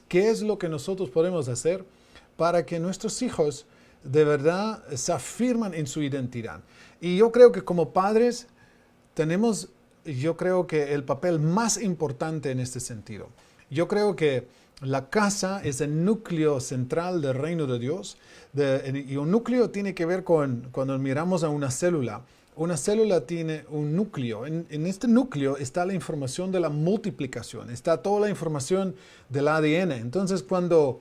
¿Qué es lo que nosotros podemos hacer para que nuestros hijos de verdad se afirman en su identidad? Y yo creo que como padres tenemos, yo creo que el papel más importante en este sentido. Yo creo que la casa es el núcleo central del reino de Dios. Y un núcleo tiene que ver con cuando miramos a una célula. Una célula tiene un núcleo. En este núcleo está la información de la multiplicación, está toda la información del ADN. Entonces, cuando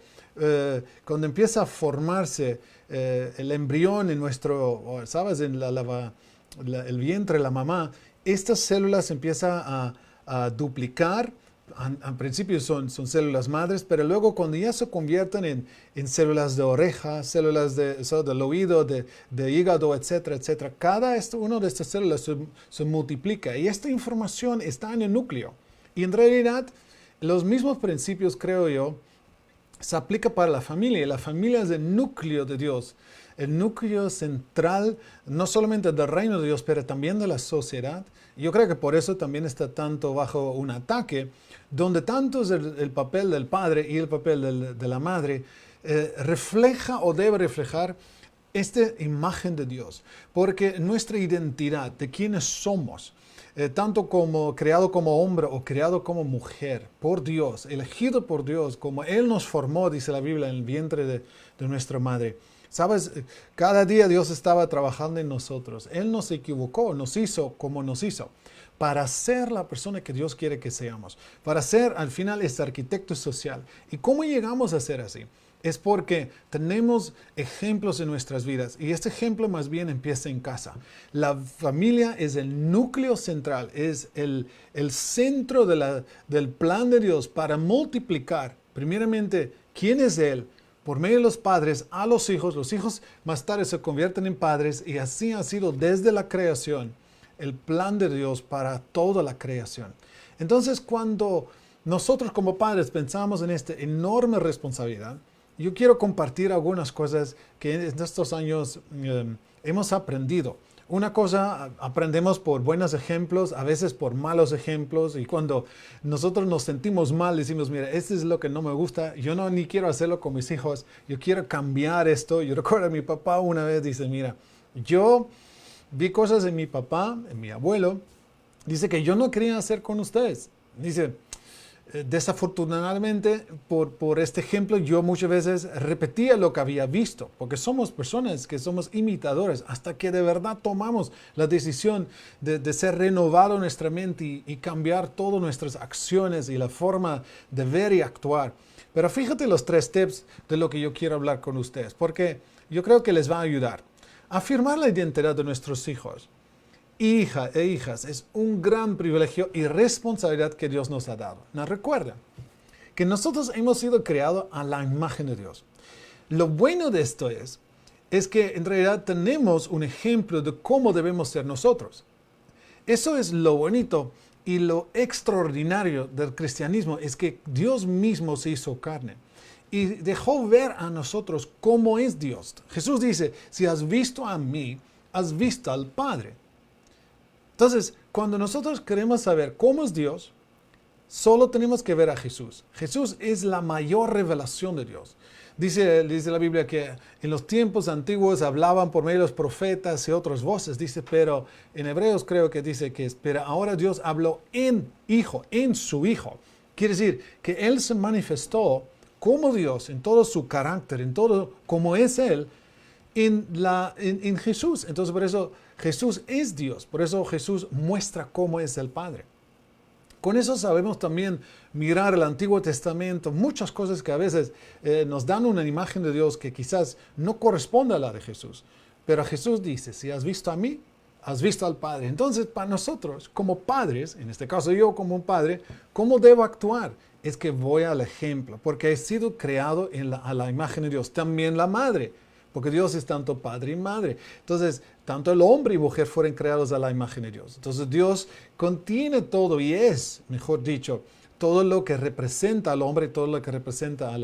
empieza a formarse el embrión en nuestro, ¿sabes? En el vientre de la mamá, estas células empiezan a duplicar. Al principio son células madres, pero luego cuando ya se convierten en células de oreja, células del oído, de hígado, etcétera, etcétera, cada una de estas células se multiplica y esta información está en el núcleo. Y en realidad los mismos principios, creo yo, se aplica para la familia. La familia es el núcleo de Dios, el núcleo central, no solamente del reino de Dios, pero también de la sociedad. Yo creo que por eso también está tanto bajo un ataque, donde tanto es el papel del padre y el papel de la madre, refleja o debe reflejar esta imagen de Dios. Porque nuestra identidad, de quiénes somos, tanto como creado como hombre o creado como mujer, por Dios, elegido por Dios, como Él nos formó, dice la Biblia, en el vientre de nuestra madre. ¿Sabes? Cada día Dios estaba trabajando en nosotros. Él nos equivocó, nos hizo como nos hizo, para ser la persona que Dios quiere que seamos, para ser al final este arquitecto social. ¿Y cómo llegamos a ser así? Es porque tenemos ejemplos en nuestras vidas y este ejemplo más bien empieza en casa. La familia es el núcleo central, es el centro del plan de Dios para multiplicar, primeramente, quién es Él, por medio de los padres a los hijos más tarde se convierten en padres y así ha sido desde la creación el plan de Dios para toda la creación. Entonces, cuando nosotros como padres pensamos en esta enorme responsabilidad, yo quiero compartir algunas cosas que en estos años hemos aprendido. Una cosa, aprendemos por buenos ejemplos, a veces por malos ejemplos, y cuando nosotros nos sentimos mal, decimos, mira, esto es lo que no me gusta, yo ni quiero hacerlo con mis hijos, yo quiero cambiar esto. Yo recuerdo a mi papá una vez, dice, mira, yo vi cosas en mi papá, en mi abuelo, dice que yo no quería hacer con ustedes. Dice, desafortunadamente, por este ejemplo, yo muchas veces repetía lo que había visto, porque somos personas que somos imitadores, hasta que de verdad tomamos la decisión de ser renovado en nuestra mente y cambiar todas nuestras acciones y la forma de ver y actuar. Pero fíjate los 3 tips de lo que yo quiero hablar con ustedes, porque yo creo que les va a ayudar. Afirmar la identidad de nuestros hijos, hijas e hijas, es un gran privilegio y responsabilidad que Dios nos ha dado. Nos recuerda que nosotros hemos sido creados a la imagen de Dios. Lo bueno de esto es que en realidad tenemos un ejemplo de cómo debemos ser nosotros. Eso es lo bonito y lo extraordinario del cristianismo, es que Dios mismo se hizo carne y dejó ver a nosotros cómo es Dios. Jesús dice, si has visto a mí, has visto al Padre. Entonces, cuando nosotros queremos saber cómo es Dios, solo tenemos que ver a Jesús. Jesús es la mayor revelación de Dios. Dice la Biblia que en los tiempos antiguos hablaban por medio de los profetas y otras voces. Dice, pero en Hebreos creo que dice que pero ahora Dios habló en Hijo, en su Hijo. Quiere decir que Él se manifestó como Dios en todo su carácter, en todo como es Él, en Jesús. Entonces por eso Jesús es Dios, por eso Jesús muestra cómo es el Padre. Con eso sabemos también mirar el Antiguo Testamento, muchas cosas que a veces nos dan una imagen de Dios que quizás no corresponde a la de Jesús. Pero Jesús dice, si has visto a mí, has visto al Padre. Entonces para nosotros como padres, en este caso yo como un padre, ¿cómo debo actuar? Es que voy al ejemplo, porque he sido creado a la imagen de Dios. También la madre, porque Dios es tanto padre y madre. Entonces, tanto el hombre y mujer fueron creados a la imagen de Dios. Entonces, Dios contiene todo y es, mejor dicho, todo lo que representa al hombre y todo lo que representa a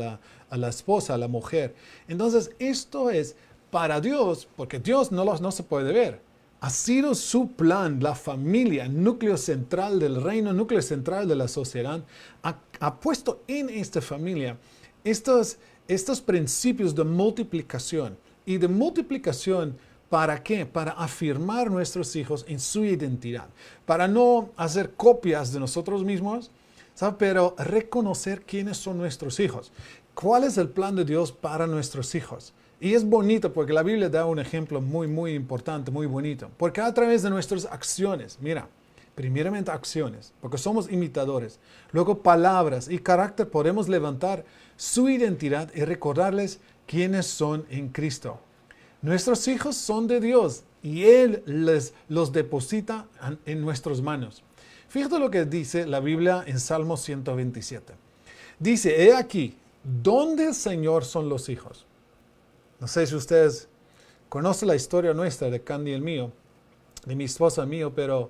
la esposa, a la mujer. Entonces, esto es para Dios, porque Dios no se puede ver. Ha sido su plan, la familia, núcleo central del reino, núcleo central de la sociedad. Ha puesto en esta familia estos principios de multiplicación. Y de multiplicación, ¿para qué? Para afirmar nuestros hijos en su identidad. Para no hacer copias de nosotros mismos, ¿sabe? Pero reconocer quiénes son nuestros hijos. ¿Cuál es el plan de Dios para nuestros hijos? Y es bonito porque la Biblia da un ejemplo muy, muy importante, muy bonito. Porque a través de nuestras acciones, mira, primeramente acciones, porque somos imitadores. Luego palabras y carácter, podemos levantar su identidad y recordarles quiénes son en Cristo. Nuestros hijos son de Dios y Él los deposita en nuestras manos. Fíjate lo que dice la Biblia en Salmo 127. Dice, he aquí, ¿dónde el Señor son los hijos? No sé si ustedes conocen la historia nuestra de Candy y el mío, de mi esposa y mío, pero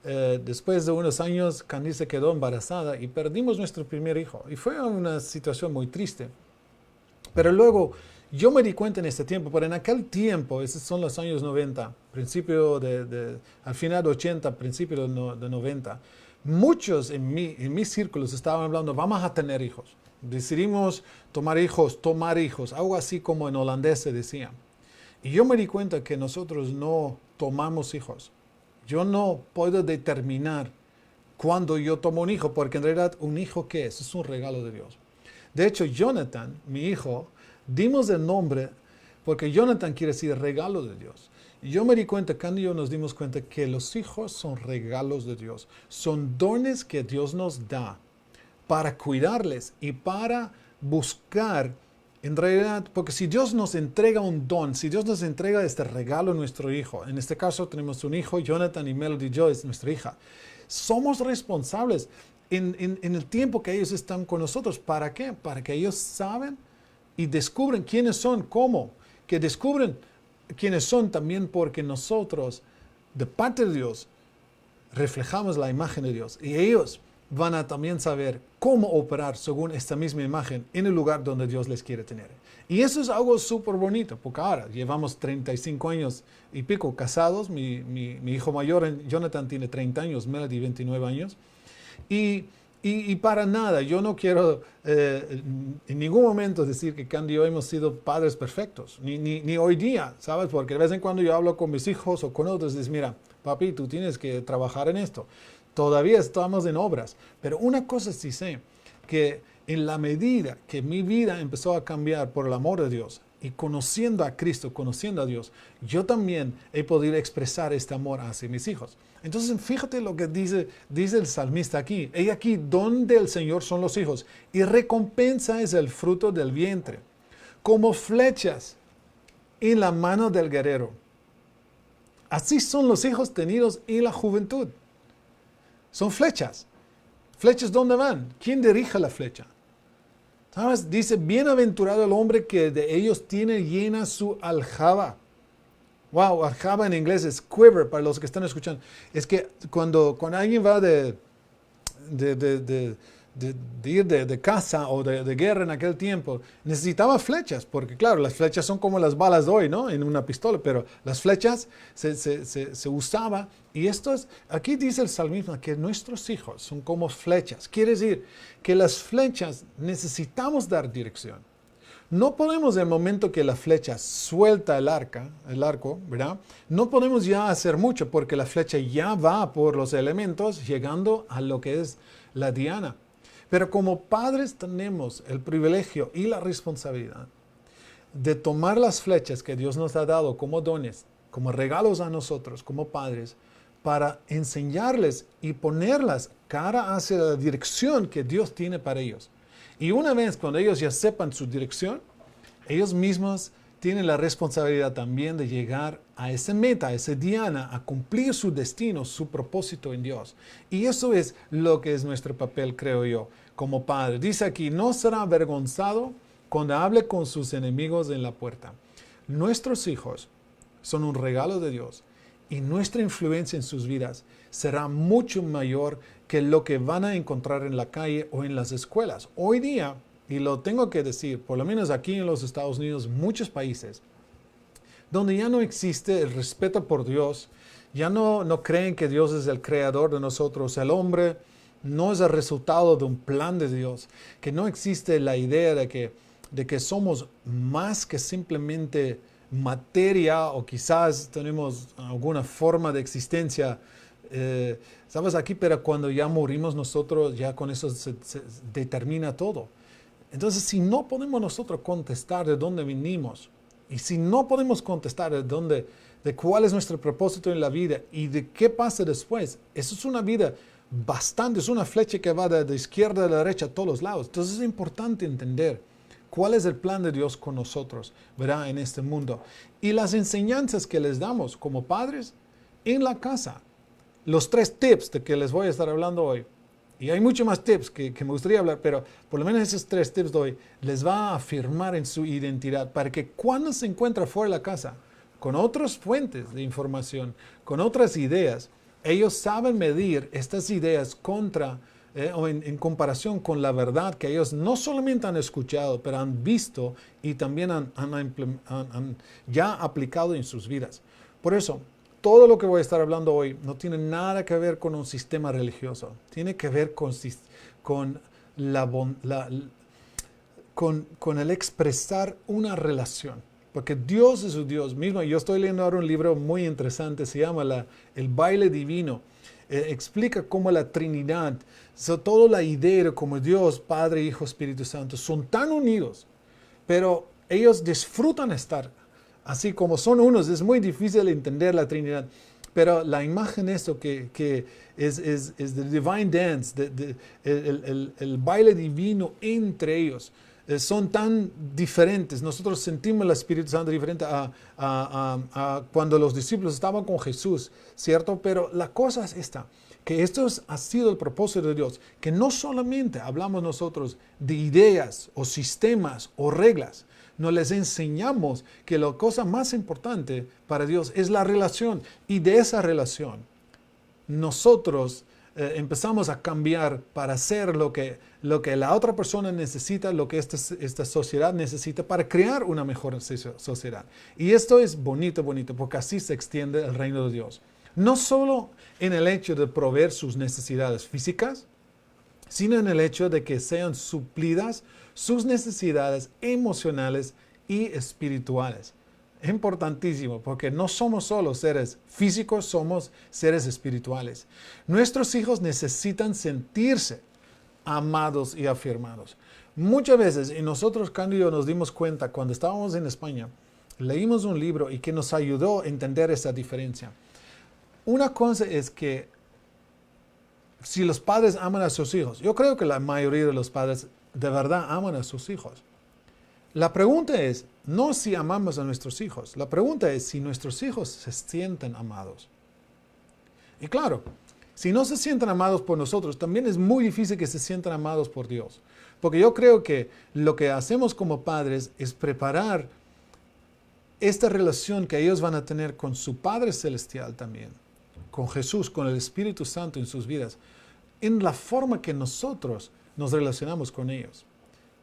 después de unos años Candy se quedó embarazada y perdimos nuestro primer hijo. Y fue una situación muy triste. Pero luego yo me di cuenta en este tiempo, pero en aquel tiempo, esos son los años 90, al final de 80, principio de 90, muchos en mis círculos estaban hablando, vamos a tener hijos. Decidimos tomar hijos, algo así como en holandés se decía. Y yo me di cuenta que nosotros no tomamos hijos. Yo no puedo determinar cuándo yo tomo un hijo, porque en realidad un hijo, ¿qué es? Es un regalo de Dios. De hecho, Jonathan, mi hijo, dimos el nombre porque Jonathan quiere decir regalo de Dios. Y yo me di cuenta, Candy y yo nos dimos cuenta que los hijos son regalos de Dios. Son dones que Dios nos da para cuidarles y para buscar, en realidad, porque si Dios nos entrega un don, si Dios nos entrega este regalo a nuestro hijo, en este caso tenemos un hijo, Jonathan, y Melody Joy es nuestra hija, somos responsables en el tiempo que ellos están con nosotros. ¿Para qué? Para que ellos saben y descubren quiénes son, cómo, que descubren quiénes son también porque nosotros, de parte de Dios, reflejamos la imagen de Dios y ellos van a también saber cómo operar según esta misma imagen en el lugar donde Dios les quiere tener. Y eso es algo súper bonito, porque ahora llevamos 35 años y pico casados. Mi hijo mayor, Jonathan, tiene 30 años, Melody 29 años. Y para nada, yo no quiero en ningún momento decir que Candy y yo hemos sido padres perfectos, ni hoy día, ¿sabes? Porque de vez en cuando yo hablo con mis hijos o con otros y digo, mira, papi, tú tienes que trabajar en esto. Todavía estamos en obras, pero una cosa sí sé, que en la medida que mi vida empezó a cambiar por el amor de Dios y conociendo a Cristo, conociendo a Dios, yo también he podido expresar este amor hacia mis hijos. Entonces, fíjate lo que dice el salmista aquí. He aquí, donde el Señor son los hijos, y recompensa es el fruto del vientre, como flechas en la mano del guerrero. Así son los hijos tenidos en la juventud. Son flechas. ¿Flechas dónde van? ¿Quién dirige la flecha? ¿Sabes? Dice, bienaventurado el hombre que de ellos tiene llena su aljaba. Wow, aljaba en inglés es quiver, para los que están escuchando. Es que cuando alguien va de ir de caza o de guerra en aquel tiempo, necesitaba flechas, porque claro, las flechas son como las balas de hoy, ¿no? En una pistola, pero las flechas se usaba. Y aquí dice el salmista que nuestros hijos son como flechas. Quiere decir que las flechas necesitamos dar dirección. No podemos, en el momento que la flecha suelta el arco, ¿verdad? No podemos ya hacer mucho porque la flecha ya va por los elementos llegando a lo que es la diana. Pero como padres tenemos el privilegio y la responsabilidad de tomar las flechas que Dios nos ha dado como dones, como regalos a nosotros, como padres, para enseñarles y ponerlas cara hacia la dirección que Dios tiene para ellos. Y una vez cuando ellos ya sepan su dirección, ellos mismos tienen la responsabilidad también de llegar a esa meta, a esa diana, a cumplir su destino, su propósito en Dios. Y eso es lo que es nuestro papel, creo yo, como padre. Dice aquí, no será avergonzado cuando hable con sus enemigos en la puerta. Nuestros hijos son un regalo de Dios y nuestra influencia en sus vidas será mucho mayor que lo que van a encontrar en la calle o en las escuelas. Hoy día, y lo tengo que decir, por lo menos aquí en los Estados Unidos, muchos países, donde ya no existe el respeto por Dios, ya no creen que Dios es el creador de nosotros, el hombre no es el resultado de un plan de Dios, que no existe la idea de que somos más que simplemente materia o quizás tenemos alguna forma de existencia, ¿sabes? Aquí, pero cuando ya morimos nosotros, ya con eso se determina todo. Entonces, si no podemos nosotros contestar de dónde vinimos, y si no podemos contestar de cuál es nuestro propósito en la vida y de qué pasa después, eso es una vida bastante, es una flecha que va de izquierda a la derecha a todos los lados. Entonces es importante entender cuál es el plan de Dios con nosotros, ¿verdad? En este mundo. Y las enseñanzas que les damos como padres en la casa. Los 3 tips de que les voy a estar hablando hoy. Y hay muchos más tips que me gustaría hablar, pero por lo menos esos 3 tips de hoy les va a afirmar en su identidad para que cuando se encuentra fuera de la casa, con otras fuentes de información, con otras ideas, ellos saben medir estas ideas contra o en comparación con la verdad que ellos no solamente han escuchado, pero han visto y también han ya aplicado en sus vidas. Por eso, todo lo que voy a estar hablando hoy no tiene nada que ver con un sistema religioso. Tiene que ver con el expresar una relación. Porque Dios es un Dios mismo. Yo estoy leyendo ahora un libro muy interesante, se llama El baile divino. Explica cómo la Trinidad, toda la idea de cómo Dios, Padre, Hijo, Espíritu Santo, son tan unidos, pero ellos disfrutan estar así como son unos. Es muy difícil entender la Trinidad, pero la imagen esto que es the divine dance, el baile divino entre ellos. Son tan diferentes. Nosotros sentimos el Espíritu Santo diferente a cuando los discípulos estaban con Jesús, ¿cierto? Pero la cosa es esta, que esto ha sido el propósito de Dios, que no solamente hablamos nosotros de ideas o sistemas o reglas, no les enseñamos que la cosa más importante para Dios es la relación, y de esa relación nosotros empezamos a cambiar para hacer lo que la otra persona necesita, lo que esta sociedad necesita para crear una mejor sociedad. Y esto es bonito, porque así se extiende el reino de Dios. No solo en el hecho de proveer sus necesidades físicas, sino en el hecho de que sean suplidas sus necesidades emocionales y espirituales. Es importantísimo, porque no somos solo seres físicos, somos seres espirituales. Nuestros hijos necesitan sentirse amados y afirmados. Muchas veces, y nosotros, Candy y yo, nos dimos cuenta cuando estábamos en España, leímos un libro y que nos ayudó a entender esa diferencia. Una cosa es que si los padres aman a sus hijos, yo creo que la mayoría de los padres de verdad aman a sus hijos. La pregunta es, no si amamos a nuestros hijos, la pregunta es si nuestros hijos se sienten amados. Y claro, si no se sienten amados por nosotros, también es muy difícil que se sientan amados por Dios. Porque yo creo que lo que hacemos como padres es preparar esta relación que ellos van a tener con su Padre Celestial también, con Jesús, con el Espíritu Santo en sus vidas, en la forma que nosotros nos relacionamos con ellos.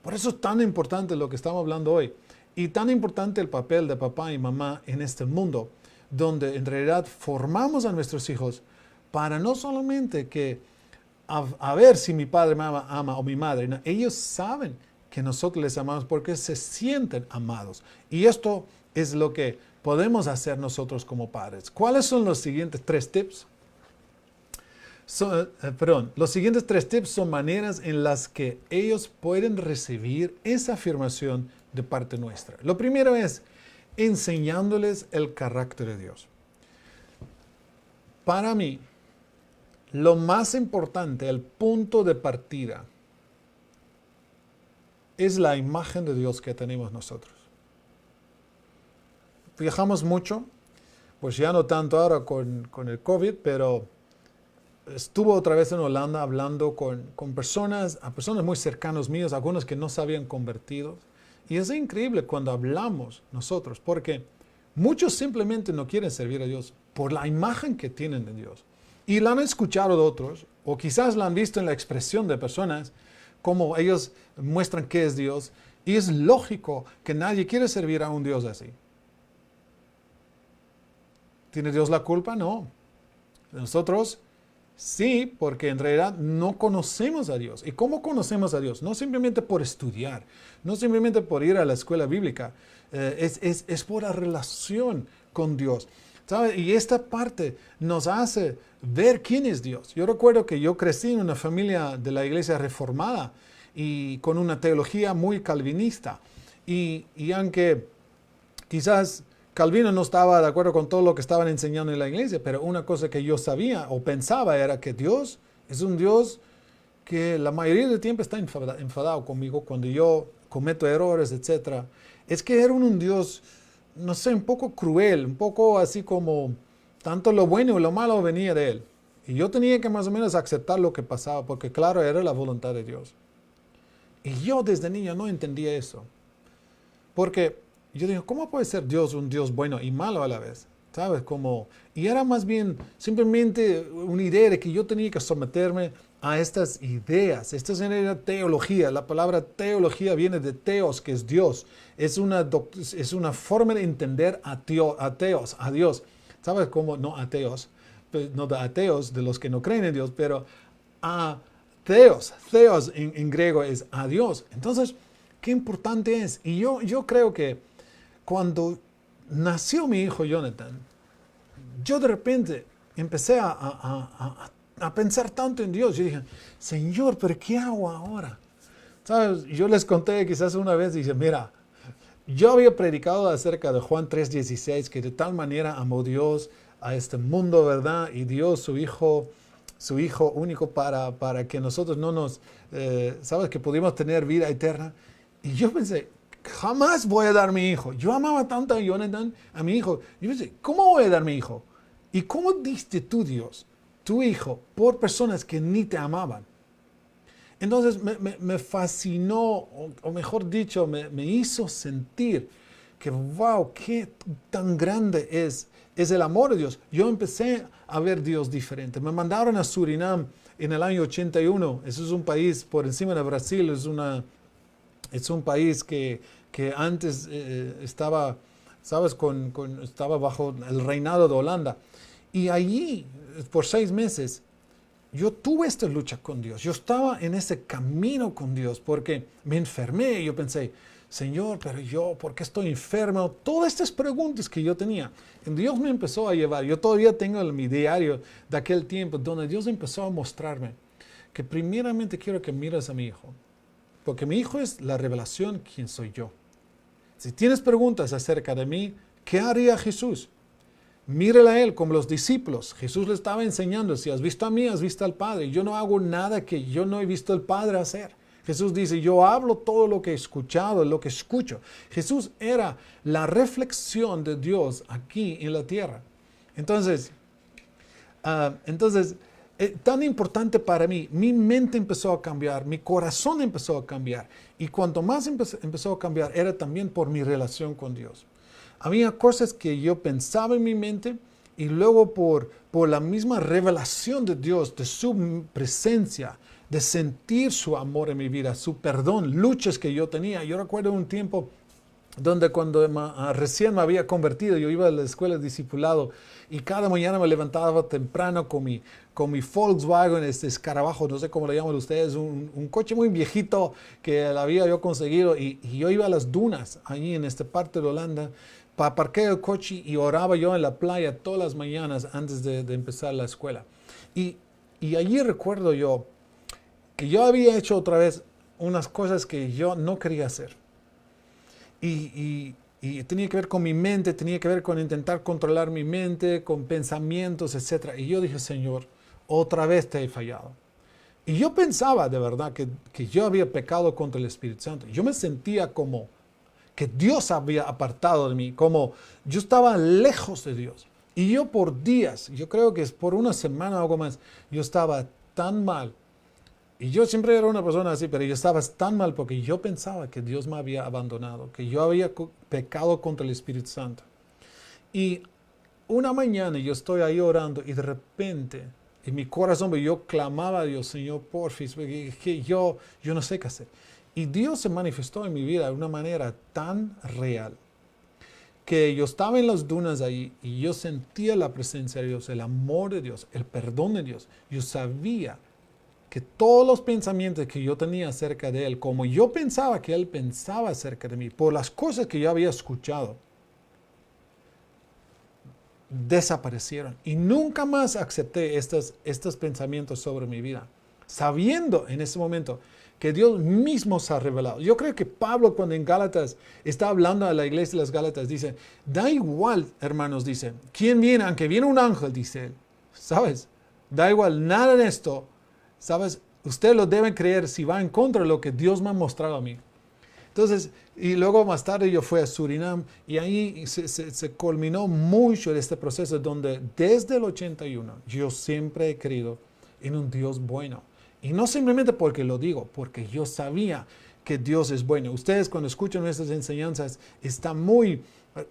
Por eso es tan importante lo que estamos hablando hoy, y tan importante el papel de papá y mamá en este mundo, donde en realidad formamos a nuestros hijos para no solamente que a ver si mi padre me ama o mi madre, no, ellos saben que nosotros les amamos porque se sienten amados. Y esto es lo que podemos hacer nosotros como padres. ¿Cuáles son los siguientes 3 tips? Los siguientes 3 tips son maneras en las que ellos pueden recibir esa afirmación de parte nuestra. Lo primero es enseñándoles el carácter de Dios. Para mí, lo más importante, el punto de partida, es la imagen de Dios que tenemos nosotros. Viajamos mucho, pues ya no tanto ahora con el COVID, pero estuve otra vez en Holanda hablando con personas muy cercanos míos, algunos que no se habían convertido. Y es increíble cuando hablamos nosotros, porque muchos simplemente no quieren servir a Dios por la imagen que tienen de Dios. Y la han escuchado de otros, o quizás la han visto en la expresión de personas, como ellos muestran qué es Dios. Y es lógico que nadie quiere servir a un Dios así. ¿Tiene Dios la culpa? No. Nosotros sí, porque en realidad no conocemos a Dios. ¿Y cómo conocemos a Dios? No simplemente por estudiar, no simplemente por ir a la escuela bíblica, es por la relación con Dios. ¿Sabe? Y esta parte nos hace ver quién es Dios. Yo recuerdo que yo crecí en una familia de la iglesia reformada y con una teología muy calvinista. Y aunque quizás Calvino no estaba de acuerdo con todo lo que estaban enseñando en la iglesia, pero una cosa que yo sabía o pensaba era que Dios es un Dios que la mayoría del tiempo está enfadado conmigo cuando yo cometo errores, etc. Es que era un Dios, no sé, un poco cruel, un poco así como tanto lo bueno y lo malo venía de Él. Y yo tenía que más o menos aceptar lo que pasaba, porque claro, era la voluntad de Dios. Y yo desde niño no entendía eso. Porque yo digo, ¿cómo puede ser Dios un Dios bueno y malo a la vez? ¿Sabes? Y era más bien simplemente una idea de que yo tenía que someterme a estas ideas. Esta es en realidad teología. La palabra teología viene de teos, que es Dios. Es una forma de entender a Dios. ¿Sabes cómo? No ateos, no de ateos, de los que no creen en Dios, pero a Theos en griego es a Dios. Entonces, qué importante es. Y yo creo que cuando nació mi hijo Jonathan, yo de repente empecé a pensar tanto en Dios. Yo dije, Señor, ¿pero qué hago ahora? ¿Sabes? Yo les conté quizás una vez, dije, mira, yo había predicado acerca de Juan 3:16, que de tal manera amó Dios a este mundo, ¿verdad? Y dio su Hijo único para que nosotros no nos, ¿sabes? Que pudimos tener vida eterna. Y yo pensé, jamás voy a dar mi hijo. Yo amaba tanto a Jonathan, a mi hijo. Yo pensé, ¿cómo voy a dar mi hijo? ¿Y cómo diste tú, Dios, tu hijo, por personas que ni te amaban? Entonces me fascinó, o mejor dicho, me hizo sentir que, wow, qué tan grande es el amor de Dios. Yo empecé a ver Dios diferente. Me mandaron a Surinam en el año 81. Eso es un país por encima de Brasil. Es un país que antes estaba, ¿sabes? Estaba bajo el reinado de Holanda. Y allí, por 6 meses, yo tuve esta lucha con Dios. Yo estaba en ese camino con Dios porque me enfermé y yo pensé, Señor, pero yo, ¿por qué estoy enfermo? Todas estas preguntas que yo tenía. Y Dios me empezó a llevar. Yo todavía tengo mi diario de aquel tiempo donde Dios empezó a mostrarme que primeramente quiero que mires a mi hijo. Porque mi hijo es la revelación quién soy yo. Si tienes preguntas acerca de mí, ¿qué haría Jesús? Mírale a él como los discípulos. Jesús le estaba enseñando, si has visto a mí, has visto al Padre. Yo no hago nada que yo no he visto al Padre hacer. Jesús dice, yo hablo todo lo que he escuchado, lo que escucho. Jesús era la reflexión de Dios aquí en la tierra. Entonces, tan importante para mí, mi mente empezó a cambiar, mi corazón empezó a cambiar. Y cuanto más empezó a cambiar, era también por mi relación con Dios. Había cosas que yo pensaba en mi mente y luego por la misma revelación de Dios, de su presencia, de sentir su amor en mi vida, su perdón, luchas que yo tenía. Yo recuerdo un tiempo donde cuando recién me había convertido, yo iba a la escuela de discipulado y cada mañana me levantaba temprano con mi Volkswagen, este escarabajo, no sé cómo le llaman ustedes, un coche muy viejito que había yo conseguido y yo iba a las dunas, allí en esta parte de Holanda, para parquear el coche y oraba yo en la playa todas las mañanas antes de empezar la escuela. Y allí recuerdo yo que yo había hecho otra vez unas cosas que yo no quería hacer. Y tenía que ver con mi mente, tenía que ver con intentar controlar mi mente, con pensamientos, etc. Y yo dije, Señor, otra vez te he fallado. Y yo pensaba de verdad que yo había pecado contra el Espíritu Santo. Yo me sentía como que Dios había apartado de mí, como yo estaba lejos de Dios. Y yo por días, yo creo que es por una semana o algo más, yo estaba tan mal. Y yo siempre era una persona así, pero yo estaba tan mal porque yo pensaba que Dios me había abandonado, que yo había pecado contra el Espíritu Santo. Y una mañana yo estoy ahí orando y de repente, en mi corazón, yo clamaba a Dios, Señor, porfis, que yo no sé qué hacer. Y Dios se manifestó en mi vida de una manera tan real que yo estaba en las dunas ahí y yo sentía la presencia de Dios, el amor de Dios, el perdón de Dios. Yo sabía que todos los pensamientos que yo tenía acerca de Él, como yo pensaba que Él pensaba acerca de mí, por las cosas que yo había escuchado, desaparecieron. Y nunca más acepté estos pensamientos sobre mi vida, sabiendo en ese momento que Dios mismo se ha revelado. Yo creo que Pablo, cuando en Gálatas está hablando a la iglesia de las Gálatas, dice, da igual, hermanos, dice, ¿quién viene? Aunque viene un ángel, dice él, ¿sabes? Da igual, nada de esto, ¿sabes? Ustedes lo deben creer si va en contra de lo que Dios me ha mostrado a mí. Entonces, y luego más tarde yo fui a Surinam y ahí se culminó mucho de este proceso donde desde el 81 yo siempre he creído en un Dios bueno. Y no simplemente porque lo digo, porque yo sabía que Dios es bueno. Ustedes cuando escuchan nuestras enseñanzas están muy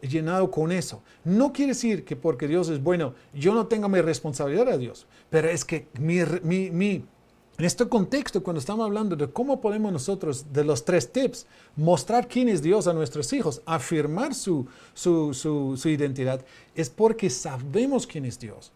llenados con eso. No quiere decir que porque Dios es bueno yo no tenga mi responsabilidad a Dios, pero es que en este contexto, cuando estamos hablando de cómo podemos nosotros, de los 3 tips, mostrar quién es Dios a nuestros hijos, afirmar su identidad, es porque sabemos quién es Dios.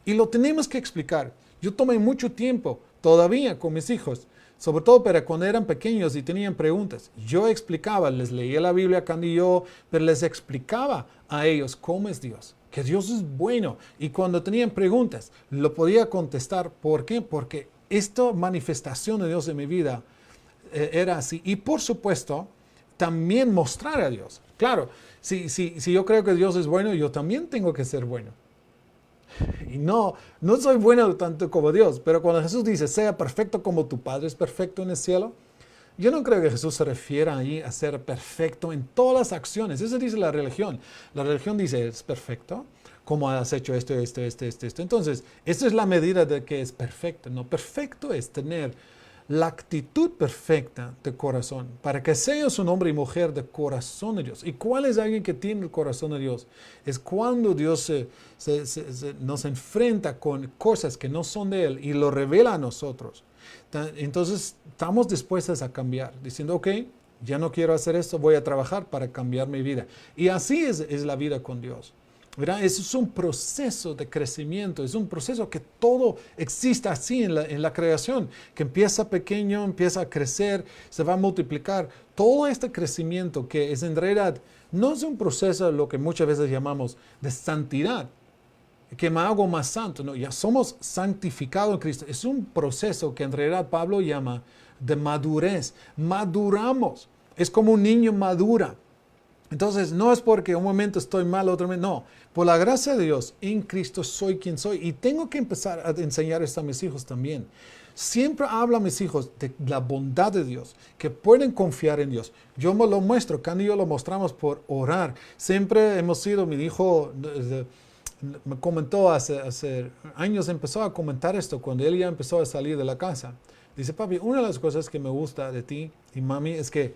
Y lo tenemos que explicar. Yo tomé mucho tiempo todavía con mis hijos, sobre todo para cuando eran pequeños y tenían preguntas. Yo explicaba, les leía la Biblia cuando yo, pero les explicaba a ellos cómo es Dios, que Dios es bueno. Y cuando tenían preguntas, lo podía contestar. ¿Por qué? Porque esta manifestación de Dios en mi vida era así. Y por supuesto, también mostrar a Dios. Claro, si yo creo que Dios es bueno, yo también tengo que ser bueno. Y no soy bueno tanto como Dios, pero cuando Jesús dice, sea perfecto como tu Padre es perfecto en el cielo, yo no creo que Jesús se refiera ahí a ser perfecto en todas las acciones. Eso dice la religión. La religión dice, es perfecto, como has hecho esto. Entonces, esa es la medida de que es perfecto. No, perfecto es tener la actitud perfecta de corazón, para que seas un hombre y mujer de corazón de Dios. ¿Y cuál es alguien que tiene el corazón de Dios? Es cuando Dios nos enfrenta con cosas que no son de Él y lo revela a nosotros. Entonces estamos dispuestos a cambiar, diciendo, ok, ya no quiero hacer esto, voy a trabajar para cambiar mi vida. Y así es la vida con Dios. ¿Verdad? Eso es un proceso de crecimiento, es un proceso que todo existe así en la creación, que empieza pequeño, empieza a crecer, se va a multiplicar. Todo este crecimiento que es en realidad, no es un proceso lo que muchas veces llamamos de santidad, que me hago más santo, no, ya somos santificados en Cristo. Es un proceso que en realidad Pablo llama de madurez, maduramos, es como un niño madura. Entonces, no es porque un momento estoy mal, otro momento, no. Por la gracia de Dios, en Cristo soy quien soy. Y tengo que empezar a enseñar esto a mis hijos también. Siempre hablo a mis hijos de la bondad de Dios, que pueden confiar en Dios. Yo me lo muestro, Candy y yo lo mostramos por orar. Siempre hemos sido, mi hijo me comentó hace años, empezó a comentar esto cuando él ya empezó a salir de la casa. Dice, papi, una de las cosas que me gusta de ti y mami es que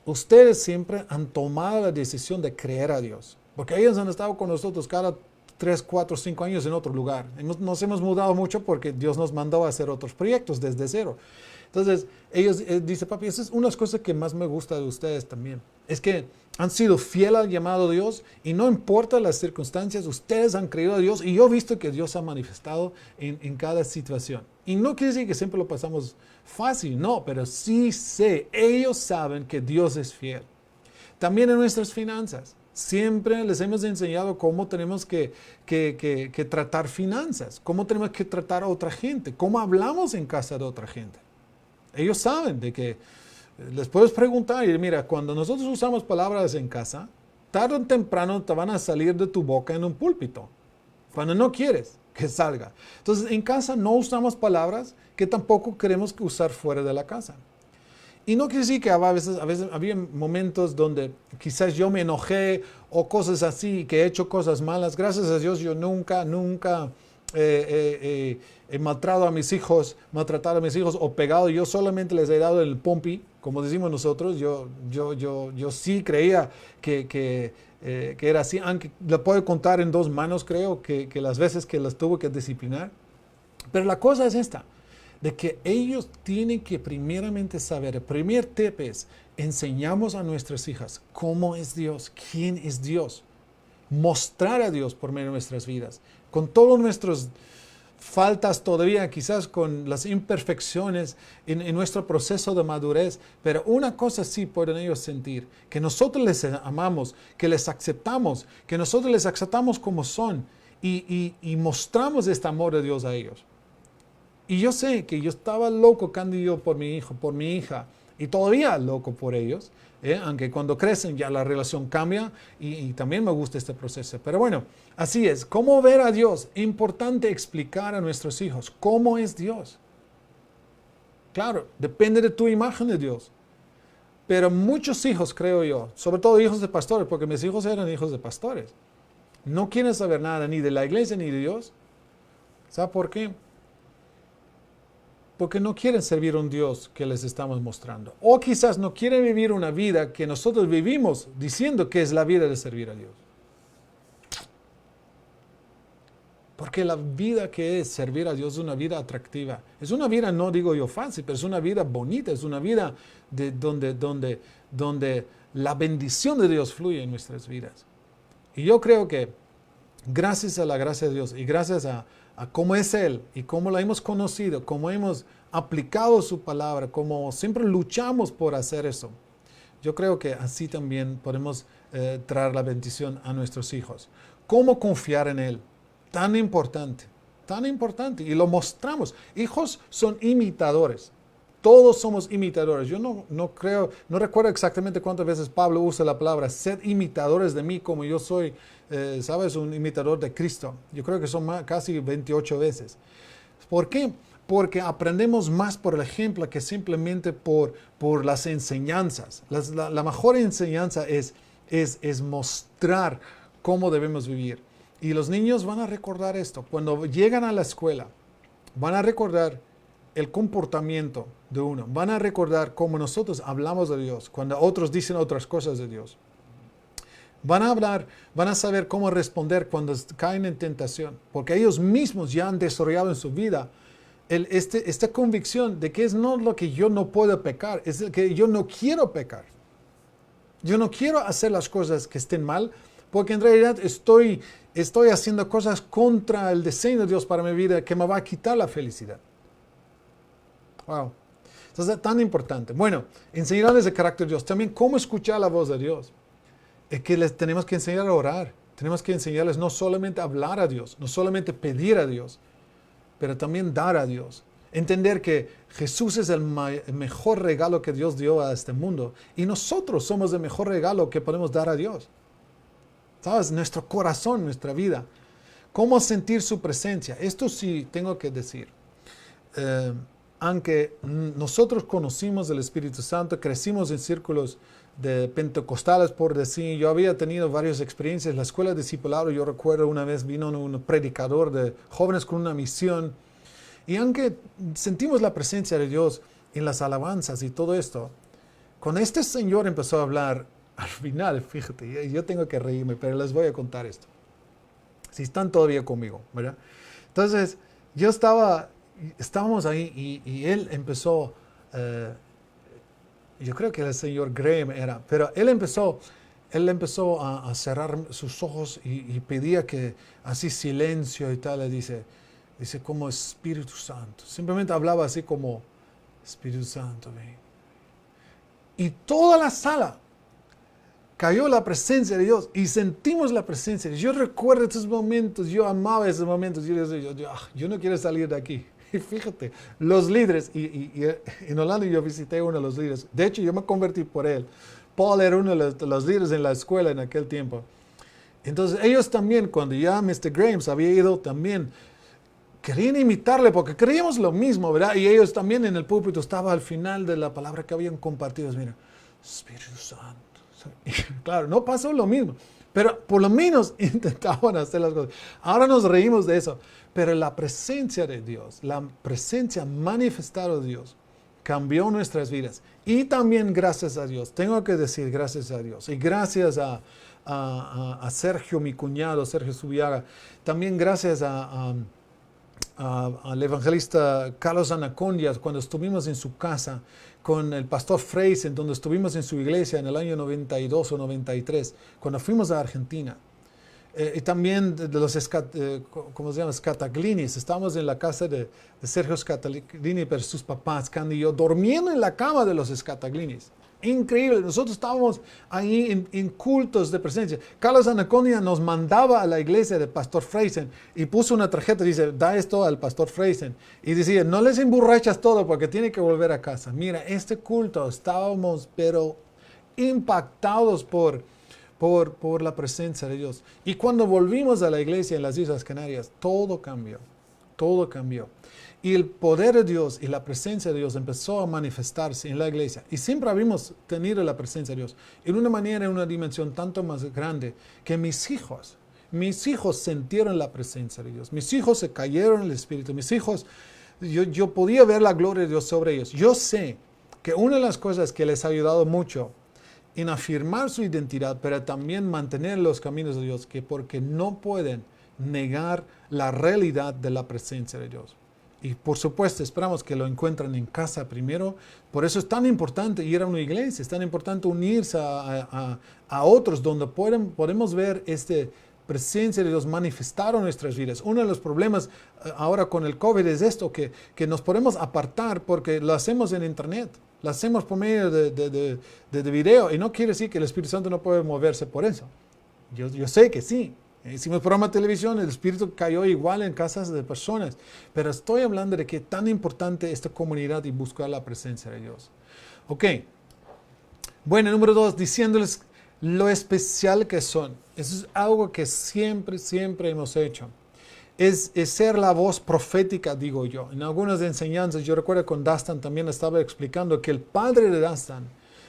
ustedes siempre han tomado la decisión de creer a Dios, porque ellos han estado con nosotros cada 3, 4, 5 años en otro lugar. Nos hemos mudado mucho porque Dios nos mandó a hacer otros proyectos desde cero. Entonces, ellos dicen, papi, esa es una de las cosas que más me gusta de ustedes también. Es que han sido fieles al llamado de Dios y no importa las circunstancias, ustedes han creído a Dios y yo he visto que Dios ha manifestado en cada situación. Y no quiere decir que siempre lo pasamos fácil, no, pero sí sé, ellos saben que Dios es fiel. También en nuestras finanzas. Siempre les hemos enseñado cómo tenemos que tratar finanzas, cómo tenemos que tratar a otra gente, cómo hablamos en casa de otra gente. Ellos saben de que les puedes preguntar y mira, cuando nosotros usamos palabras en casa, tarde o temprano te van a salir de tu boca en un púlpito, cuando no quieres que salga. Entonces, en casa no usamos palabras que tampoco queremos que usar fuera de la casa. Y no quiere decir que a veces había momentos donde quizás yo me enojé o cosas así, que he hecho cosas malas. Gracias a Dios yo nunca he maltratado a mis hijos o pegado. Yo solamente les he dado el pompi, como decimos nosotros. Yo sí creía que era así, aunque lo puedo contar en 2 manos, creo, que las veces que las tuve que disciplinar. Pero la cosa es esta, de que ellos tienen que primeramente saber, el primer tip es enseñamos a nuestras hijas cómo es Dios, quién es Dios, mostrar a Dios por medio de nuestras vidas, con todas nuestras faltas todavía, quizás con las imperfecciones en nuestro proceso de madurez, pero una cosa sí pueden ellos sentir, que nosotros les amamos, que les aceptamos, que nosotros les aceptamos como son y mostramos este amor de Dios a ellos. Y yo sé que yo estaba loco candido por mi hijo, por mi hija, y todavía loco por ellos, aunque cuando crecen ya la relación cambia y también me gusta este proceso. Pero bueno, así es. ¿Cómo ver a Dios? Importante explicar a nuestros hijos cómo es Dios. Claro, depende de tu imagen de Dios. Pero muchos hijos, creo yo, sobre todo hijos de pastores, porque mis hijos eran hijos de pastores, no quieren saber nada ni de la iglesia ni de Dios. ¿Sabe por qué? Porque no quieren servir a un Dios que les estamos mostrando. O quizás no quieren vivir una vida que nosotros vivimos diciendo que es la vida de servir a Dios. Porque la vida que es servir a Dios es una vida atractiva. Es una vida, no digo yo fácil, pero es una vida bonita. Es una vida donde la bendición de Dios fluye en nuestras vidas. Y yo creo que gracias a la gracia de Dios y gracias a cómo es Él y cómo la hemos conocido, cómo hemos aplicado su palabra, cómo siempre luchamos por hacer eso. Yo creo que así también podemos traer la bendición a nuestros hijos. ¿Cómo confiar en Él? Tan importante, y lo mostramos. Hijos son imitadores. Todos somos imitadores. Yo no recuerdo exactamente cuántas veces Pablo usa la palabra, sed imitadores de mí como yo soy, un imitador de Cristo. Yo creo que son casi 28 veces. ¿Por qué? Porque aprendemos más por el ejemplo que simplemente por las enseñanzas. La mejor enseñanza es mostrar cómo debemos vivir. Y los niños van a recordar esto. Cuando llegan a la escuela, van a recordar el comportamiento de uno. Van a recordar cómo nosotros hablamos de Dios, cuando otros dicen otras cosas de Dios. Van a saber cómo responder cuando caen en tentación, porque ellos mismos ya han desarrollado en su vida esta convicción de que es no lo que yo no puedo pecar, es el que yo no quiero pecar. Yo no quiero hacer las cosas que estén mal, porque en realidad estoy haciendo cosas contra el diseño de Dios para mi vida que me va a quitar la felicidad. Wow. Entonces es tan importante. Bueno, enseñarles el carácter de Dios. También cómo escuchar la voz de Dios. Es que les tenemos que enseñar a orar. Tenemos que enseñarles no solamente a hablar a Dios, no solamente pedir a Dios, pero también dar a Dios. Entender que Jesús es el mejor regalo que Dios dio a este mundo. Y nosotros somos el mejor regalo que podemos dar a Dios. ¿Sabes? Nuestro corazón, nuestra vida. ¿Cómo sentir su presencia? Esto sí tengo que decir. Aunque nosotros conocimos el Espíritu Santo, crecimos en círculos de pentecostales, por decir, yo había tenido varias experiencias en la escuela de discipulado. Yo recuerdo una vez vino un predicador de jóvenes con una misión, y aunque sentimos la presencia de Dios en las alabanzas y todo esto, cuando este señor empezó a hablar, al final, fíjate, yo tengo que reírme, pero les voy a contar esto, si están todavía conmigo, ¿verdad? Entonces, estábamos ahí y él empezó, yo creo que el señor Graham era, pero él empezó a cerrar sus ojos y pedía que así silencio y tal. Le dice como Espíritu Santo. Simplemente hablaba así como Espíritu Santo, ven. Y toda la sala cayó la presencia de Dios y sentimos la presencia. Yo recuerdo esos momentos, yo amaba esos momentos. Yo no quiero salir de aquí. Y fíjate, los líderes, y en Holanda yo visité uno de los líderes. De hecho, yo me convertí por él. Paul era uno de los líderes en la escuela en aquel tiempo. Entonces, ellos también, cuando ya Mr. Graham había ido, también querían imitarle porque creíamos lo mismo, ¿verdad? Y ellos también en el púlpito estaba al final de la palabra que habían compartido. Mira, Espíritu Santo. Y claro, no pasó lo mismo, pero por lo menos intentaban hacer las cosas. Ahora nos reímos de eso, pero la presencia de Dios, la presencia manifestada de Dios, cambió nuestras vidas. Y también gracias a Dios, tengo que decir gracias a Dios, y gracias a Sergio, mi cuñado, Sergio Subiaga, también gracias a al evangelista Carlos Anacondia cuando estuvimos en su casa, con el pastor Freisen, donde estuvimos en su iglesia en el año 92 o 93, cuando fuimos a Argentina. Y también de los ¿cómo se llama? Scataglinis. Estábamos en la casa de Sergio Scataglini, pero sus papás, Candy y yo, durmiendo en la cama de los Scataglinis. Increíble. Nosotros estábamos ahí en cultos de presencia. Carlos Anacondia nos mandaba a la iglesia del pastor Freisen y puso una tarjeta, dice, da esto al pastor Freisen. Y decía, no les emborrachas todo porque tiene que volver a casa. Mira, este culto estábamos, pero impactados por la presencia de Dios. Y cuando volvimos a la iglesia en las Islas Canarias, todo cambió. Todo cambió. Y el poder de Dios y la presencia de Dios empezó a manifestarse en la iglesia. Y siempre habíamos tenido la presencia de Dios en una manera, en una dimensión tanto más grande que mis hijos sintieron la presencia de Dios. Mis hijos se cayeron en el Espíritu. Mis hijos, yo podía ver la gloria de Dios sobre ellos. Yo sé que una de las cosas que les ha ayudado mucho en afirmar su identidad, pero también mantener los caminos de Dios, que porque no pueden negar la realidad de la presencia de Dios. Y por supuesto, esperamos que lo encuentren en casa primero. Por eso es tan importante ir a una iglesia, es tan importante unirse a otros donde podemos ver esta presencia de Dios manifestar en nuestras vidas. Uno de los problemas ahora con el COVID es esto, que nos podemos apartar porque lo hacemos en internet. Lo hacemos por medio de video y no quiere decir que el Espíritu Santo no puede moverse por eso. Yo sé que sí. Hicimos programa de televisión, el Espíritu cayó igual en casas de personas. Pero estoy hablando de que es tan importante esta comunidad y buscar la presencia de Dios. Ok. Bueno, número 2, diciéndoles lo especial que son. Eso es algo que siempre hemos hecho. Es ser la voz profética, digo yo. En algunas enseñanzas, yo recuerdo con Dastan también estaba explicando que el padre de Dastan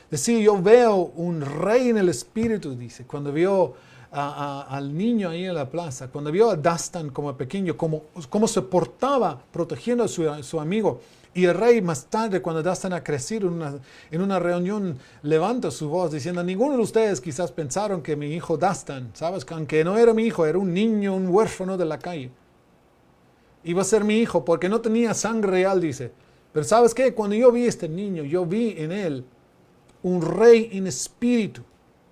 decía, yo veo un rey en el espíritu, dice, cuando vio al niño ahí en la plaza, cuando vio a Dastan como pequeño, cómo se portaba protegiendo a su amigo. Y el rey más tarde, cuando Dastan ha crecido en una reunión, levanta su voz diciendo, ninguno de ustedes quizás pensaron que mi hijo Dastan, ¿sabes? Que aunque no era mi hijo, era un niño, un huérfano de la calle. Iba a ser mi hijo porque no tenía sangre real, dice. Pero ¿sabes qué? Cuando yo vi a este niño, yo vi en él un rey en espíritu.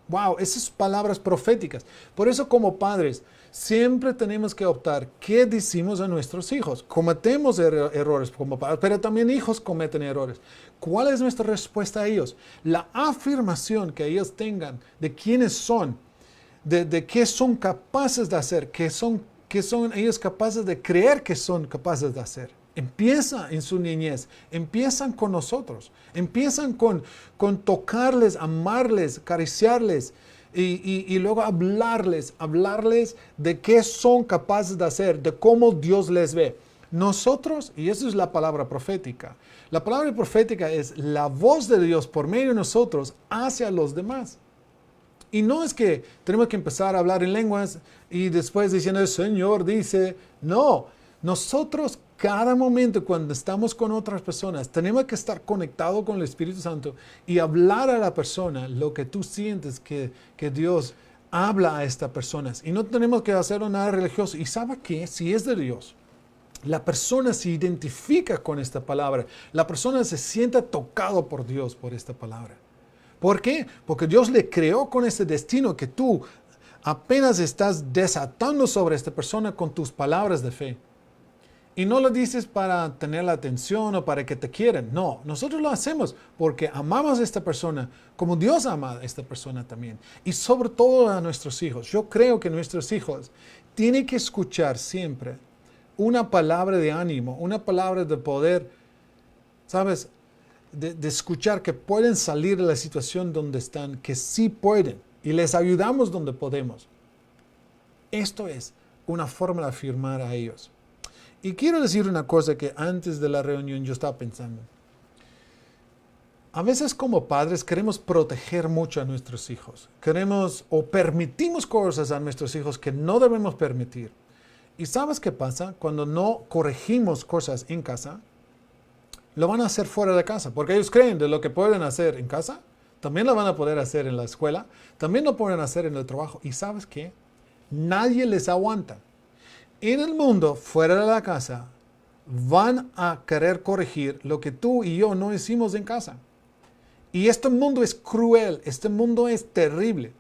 Wow, esas palabras proféticas. Por eso como padres, siempre tenemos que optar qué decimos a nuestros hijos. Cometemos errores como padres, pero también hijos cometen errores. ¿Cuál es nuestra respuesta a ellos? La afirmación que ellos tengan de quiénes son, de qué son capaces de hacer, qué son ellos capaces de creer que son capaces de hacer. Empieza en su niñez, empiezan con nosotros, empiezan con tocarles, amarles, acariciarles y luego hablarles de qué son capaces de hacer, de cómo Dios les ve. Nosotros, y eso es la palabra profética, la palabra profética es la voz de Dios por medio de nosotros hacia los demás. Y no es que tenemos que empezar a hablar en lenguas y después diciendo, el Señor dice, no, nosotros cada momento cuando estamos con otras personas tenemos que estar conectados con el Espíritu Santo y hablar a la persona lo que tú sientes que Dios habla a estas personas. Y no tenemos que hacer nada religioso. ¿Y sabe qué? Si es de Dios, la persona se identifica con esta palabra. La persona se siente tocado por Dios por esta palabra. ¿Por qué? Porque Dios le creó con ese destino que tú apenas estás desatando sobre esta persona con tus palabras de fe. Y no lo dices para tener la atención o para que te quieran. No, nosotros lo hacemos porque amamos a esta persona como Dios ama a esta persona también. Y sobre todo a nuestros hijos. Yo creo que nuestros hijos tienen que escuchar siempre una palabra de ánimo, una palabra de poder, ¿sabes? De escuchar que pueden salir de la situación donde están, que sí pueden. Y les ayudamos donde podemos. Esto es una forma de afirmar a ellos. Y quiero decir una cosa que antes de la reunión yo estaba pensando. A veces como padres queremos proteger mucho a nuestros hijos. Queremos o permitimos cosas a nuestros hijos que no debemos permitir. ¿Y sabes qué pasa? Cuando no corregimos cosas en casa, lo van a hacer fuera de casa. Porque ellos creen de lo que pueden hacer en casa, también lo van a poder hacer en la escuela, también lo pueden hacer en el trabajo. ¿Y sabes qué? Nadie les aguanta. En el mundo, fuera de la casa, van a querer corregir lo que tú y yo no hicimos en casa. Y este mundo es cruel, este mundo es terrible.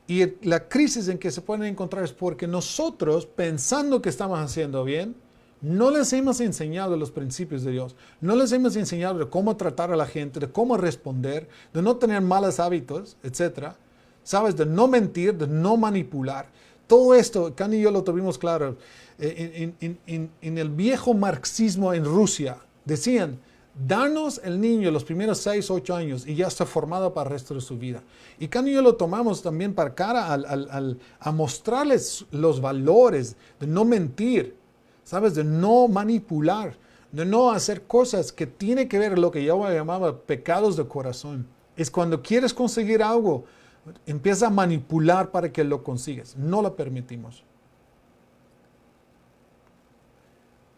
Y la crisis en que se pueden encontrar es porque nosotros, pensando que estamos haciendo bien, no les hemos enseñado los principios de Dios. No les hemos enseñado de cómo tratar a la gente, de cómo responder, de no tener malos hábitos, etc. ¿Sabes? De no mentir, de no manipular. Todo esto, Candy y yo lo tuvimos claro. En el viejo marxismo en Rusia, decían, danos el niño los primeros 6, 8 años y ya está formado para el resto de su vida. Y Candy y yo lo tomamos también para cara a mostrarles los valores de no mentir, ¿sabes? De no manipular, de no hacer cosas que tiene que ver con lo que yo llamaba pecados de corazón. Es cuando quieres conseguir algo, empieza a manipular para que lo consigas. No lo permitimos.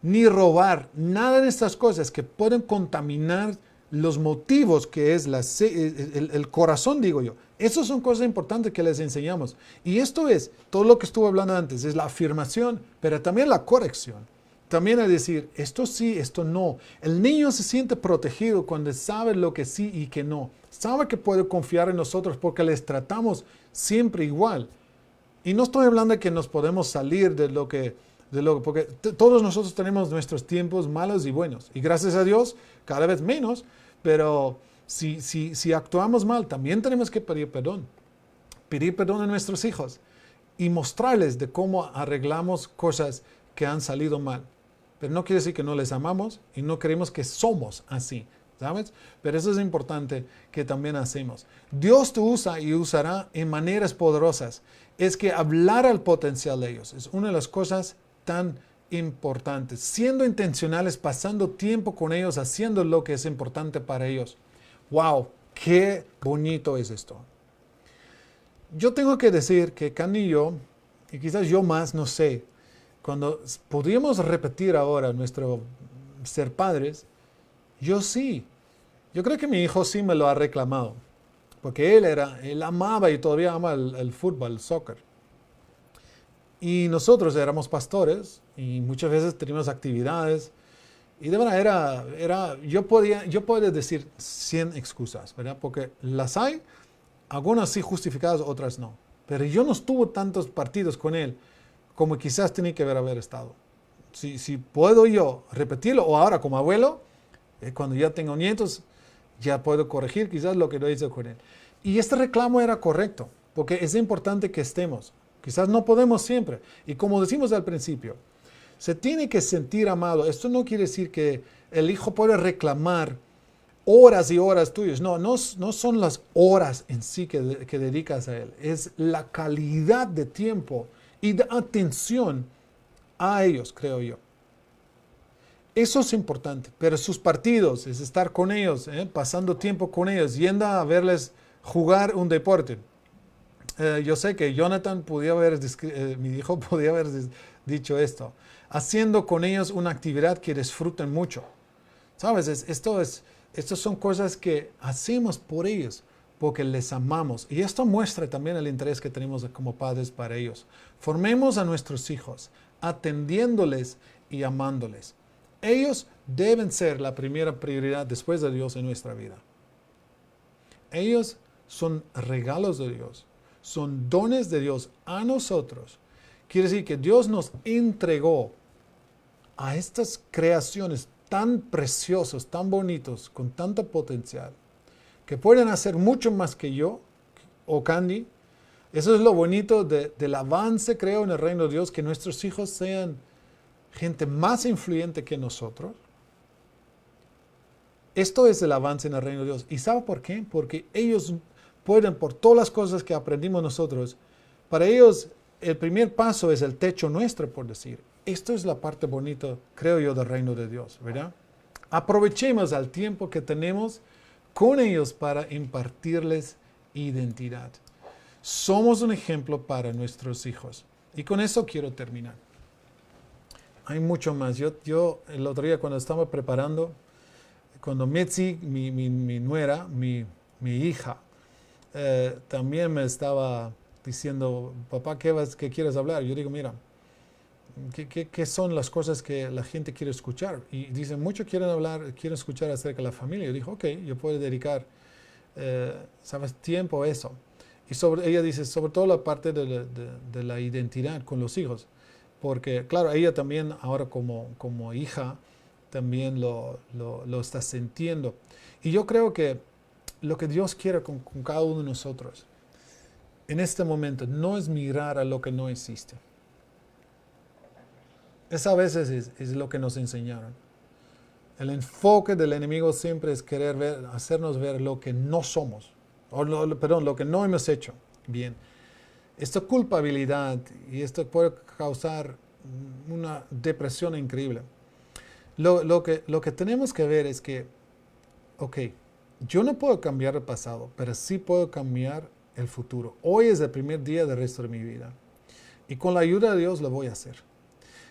Ni robar, nada de estas cosas que pueden contaminar los motivos que es el corazón, digo yo. Esas son cosas importantes que les enseñamos. Y esto es todo lo que estuve hablando antes, es la afirmación, pero también la corrección. También es decir, esto sí, esto no. El niño se siente protegido cuando sabe lo que sí y que no. Sabe que puede confiar en nosotros porque les tratamos siempre igual. Y no estoy hablando de que nos podemos salir porque todos nosotros tenemos nuestros tiempos malos y buenos. Y gracias a Dios, cada vez menos, pero si actuamos mal, también tenemos que pedir perdón. Pedir perdón a nuestros hijos y mostrarles de cómo arreglamos cosas que han salido mal. Pero no quiere decir que no les amamos y no creemos que somos así, ¿sabes? Pero eso es importante que también hacemos. Dios te usa y usará en maneras poderosas. Es que hablar al potencial de ellos es una de las cosas tan importantes. Siendo intencionales, pasando tiempo con ellos, haciendo lo que es importante para ellos. ¡Wow! ¡Qué bonito es esto! Yo tengo que decir que Candy y yo, y quizás yo más, no sé, cuando podríamos repetir ahora nuestro ser padres, yo sí. Yo creo que mi hijo sí me lo ha reclamado. Porque él amaba y todavía ama el fútbol, el soccer. Y nosotros éramos pastores y muchas veces teníamos actividades. Y de verdad yo podía decir 100 excusas, ¿verdad? Porque las hay, algunas sí justificadas, otras no. Pero yo no estuve tantos partidos con él como quizás tenía que haber estado. Si puedo yo repetirlo, o ahora como abuelo, cuando ya tengo nietos, ya puedo corregir quizás lo que no hice con él. Y este reclamo era correcto, porque es importante que estemos. Quizás no podemos siempre. Y como decimos al principio, se tiene que sentir amado. Esto no quiere decir que el hijo puede reclamar horas y horas tuyas. No son las horas en sí que dedicas a él. Es la calidad de tiempo y de atención a ellos, creo yo. Eso es importante, pero sus partidos es estar con ellos, pasando tiempo con ellos, yendo a verles jugar un deporte. Yo sé que Jonathan mi hijo podía haber dicho esto, haciendo con ellos una actividad que disfruten mucho. ¿Sabes? Estas son cosas que hacemos por ellos, porque les amamos. Y esto muestra también el interés que tenemos como padres para ellos. Formemos a nuestros hijos, atendiéndoles y amándoles. Ellos deben ser la primera prioridad después de Dios en nuestra vida. Ellos son regalos de Dios, son dones de Dios a nosotros. Quiere decir que Dios nos entregó a estas creaciones tan preciosas, tan bonitos, con tanto potencial, que pueden hacer mucho más que yo o Candy. Eso es lo bonito del avance, creo, en el reino de Dios, que nuestros hijos sean gente más influyente que nosotros. Esto es el avance en el reino de Dios. ¿Y sabe por qué? Porque ellos pueden, por todas las cosas que aprendimos nosotros, para ellos el primer paso es el techo nuestro, por decir. Esto es la parte bonita, creo yo, del reino de Dios, ¿verdad? Aprovechemos el tiempo que tenemos con ellos para impartirles identidad. Somos un ejemplo para nuestros hijos. Y con eso quiero terminar. Hay mucho más. Yo el otro día cuando estaba preparando, cuando Mitzi, mi nuera, mi hija, también me estaba diciendo, papá, ¿qué quieres hablar? Yo digo, mira, ¿Qué son las cosas que la gente quiere escuchar? Y dicen, muchos quieren escuchar acerca de la familia. Yo dije, ok, yo puedo dedicar, ¿sabes?, tiempo a eso. Y ella dice, sobre todo la parte de la identidad con los hijos. Porque, claro, ella también ahora como hija también lo está sintiendo. Y yo creo que lo que Dios quiere con cada uno de nosotros en este momento no es mirar a lo que no existe. Esa a veces es lo que nos enseñaron. El enfoque del enemigo siempre es querer hacernos ver lo que no somos, lo que no hemos hecho bien. Esta culpabilidad y esto puede causar una depresión increíble. Lo que tenemos que ver es que, ok, yo no puedo cambiar el pasado, pero sí puedo cambiar el futuro. Hoy es el primer día del resto de mi vida. Y con la ayuda de Dios lo voy a hacer.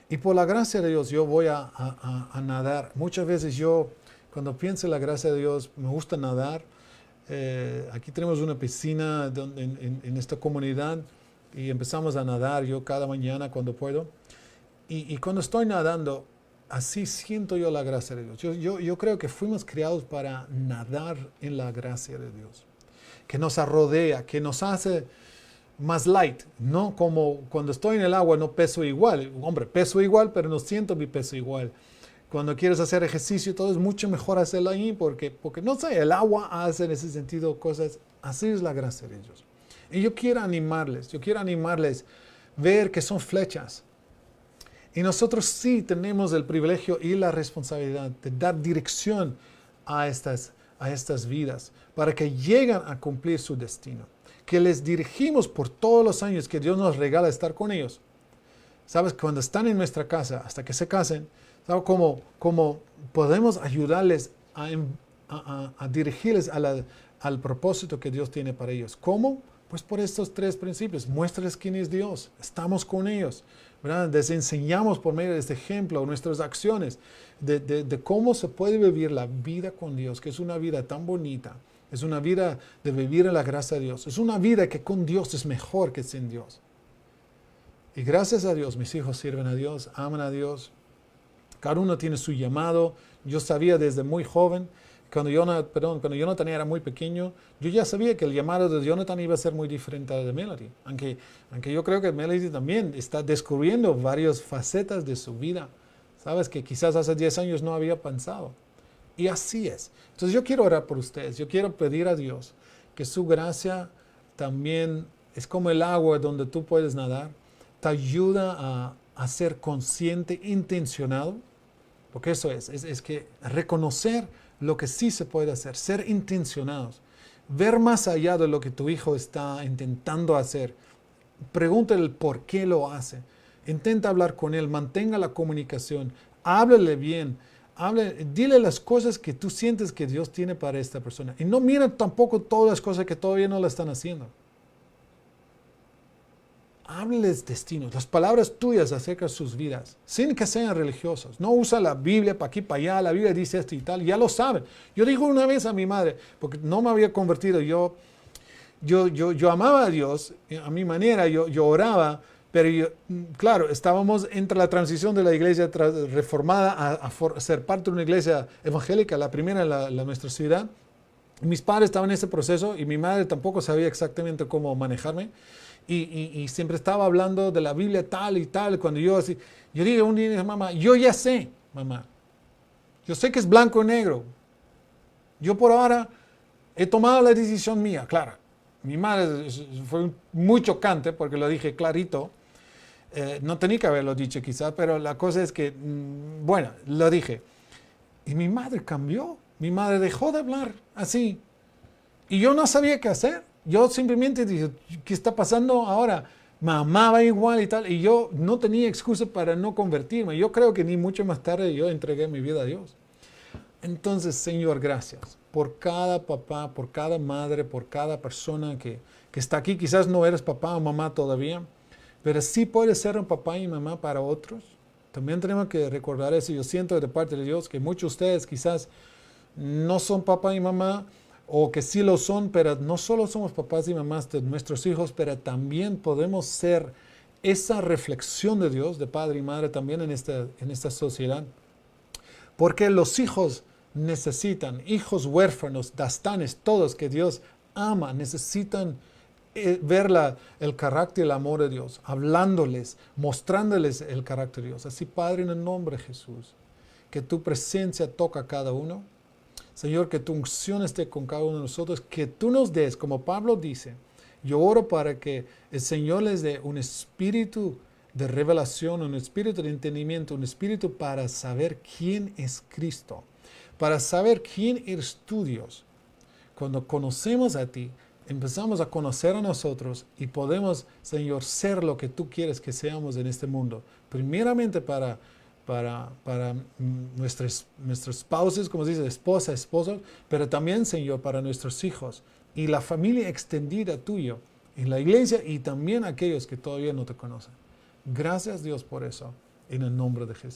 Y por la gracia de Dios yo voy a nadar. Muchas veces cuando pienso en la gracia de Dios, me gusta nadar. Aquí tenemos una piscina en esta comunidad y empezamos a nadar yo cada mañana cuando puedo. Y cuando estoy nadando, así siento yo la gracia de Dios. Yo creo que fuimos creados para nadar en la gracia de Dios, que nos rodea, que nos hace más light, no como cuando estoy en el agua no peso igual. Hombre, peso igual, pero no siento mi peso igual. Cuando quieres hacer ejercicio, todo es mucho mejor hacerlo ahí porque no sé, el agua hace en ese sentido cosas. Así es la gracia de Dios. Y yo quiero animarles ver que son flechas. Y nosotros sí tenemos el privilegio y la responsabilidad de dar dirección a estas vidas para que lleguen a cumplir su destino. Que les dirigimos por todos los años que Dios nos regala estar con ellos. ¿Sabes? Cuando están en nuestra casa, hasta que se casen, ¿sabes cómo podemos ayudarles a dirigirles al propósito que Dios tiene para ellos? ¿Cómo? Pues por estos 3 principios. Muéstrales quién es Dios. Estamos con ellos, ¿verdad? Les enseñamos por medio de este ejemplo, nuestras acciones, de cómo se puede vivir la vida con Dios, que es una vida tan bonita. Es una vida de vivir en la gracia de Dios. Es una vida que con Dios es mejor que sin Dios. Y gracias a Dios, mis hijos sirven a Dios, aman a Dios. Cada uno tiene su llamado. Yo sabía desde muy joven, cuando Jonathan era muy pequeño, yo ya sabía que el llamado de Jonathan iba a ser muy diferente al de Melody. Aunque yo creo que Melody también está descubriendo varias facetas de su vida. Sabes que quizás hace 10 años no había pensado. Y así es. Entonces yo quiero orar por ustedes. Yo quiero pedir a Dios que su gracia también es como el agua donde tú puedes nadar. Te ayuda a ser consciente, intencionado. Porque eso es que reconocer lo que sí se puede hacer. Ser intencionados. Ver más allá de lo que tu hijo está intentando hacer. Pregúntale el por qué lo hace. Intenta hablar con él. Mantenga la comunicación. Háblale bien. Dile las cosas que tú sientes que Dios tiene para esta persona. Y no mira tampoco todas las cosas que todavía no la están haciendo. Hábleles destinos, las palabras tuyas acerca de sus vidas, sin que sean religiosos. No usa la Biblia para aquí, para allá. La Biblia dice esto y tal. Ya lo saben. Yo digo una vez a mi madre, porque no me había convertido. Yo amaba a Dios, a mi manera, yo oraba. Pero claro, estábamos entre la transición de la iglesia reformada a ser parte de una iglesia evangélica, la primera en nuestra ciudad. Mis padres estaban en ese proceso y mi madre tampoco sabía exactamente cómo manejarme. Y siempre estaba hablando de la Biblia tal y tal. Cuando yo dije un día, mamá, yo ya sé, mamá. Yo sé que es blanco y negro. Yo por ahora he tomado la decisión mía, claro. Mi madre fue muy chocante porque lo dije clarito. No tenía que haberlo dicho quizás, pero la cosa es que, bueno, lo dije. Y mi madre cambió. Mi madre dejó de hablar así. Y yo no sabía qué hacer. Yo simplemente dije, ¿qué está pasando ahora? Me amaba igual y tal. Y yo no tenía excusa para no convertirme. Yo creo que ni mucho más tarde yo entregué mi vida a Dios. Entonces, Señor, gracias por cada papá, por cada madre, por cada persona que está aquí. Quizás no eres papá o mamá todavía, pero sí puedes ser un papá y mamá para otros. También tenemos que recordar eso. Yo siento de parte de Dios que muchos de ustedes quizás no son papá y mamá, o que sí lo son, pero no solo somos papás y mamás de nuestros hijos, pero también podemos ser esa reflexión de Dios, de padre y madre también en esta sociedad. Porque los hijos necesitan, hijos huérfanos, dastanes, todos que Dios ama, necesitan ver el carácter y el amor de Dios, hablándoles, mostrándoles el carácter de Dios. Así, Padre, en el nombre de Jesús, que tu presencia toca a cada uno. Señor, que tu unción esté con cada uno de nosotros, que tú nos des, como Pablo dice, yo oro para que el Señor les dé un espíritu de revelación, un espíritu de entendimiento, un espíritu para saber quién es Cristo, para saber quién eres tú, Dios. Cuando conocemos a ti, empezamos a conocer a nosotros y podemos, Señor, ser lo que tú quieres que seamos en este mundo. Primeramente para nuestros spouses, como se dice, esposa, esposos, pero también, Señor, para nuestros hijos y la familia extendida tuya en la iglesia y también aquellos que todavía no te conocen. Gracias, Dios, por eso, en el nombre de Jesús.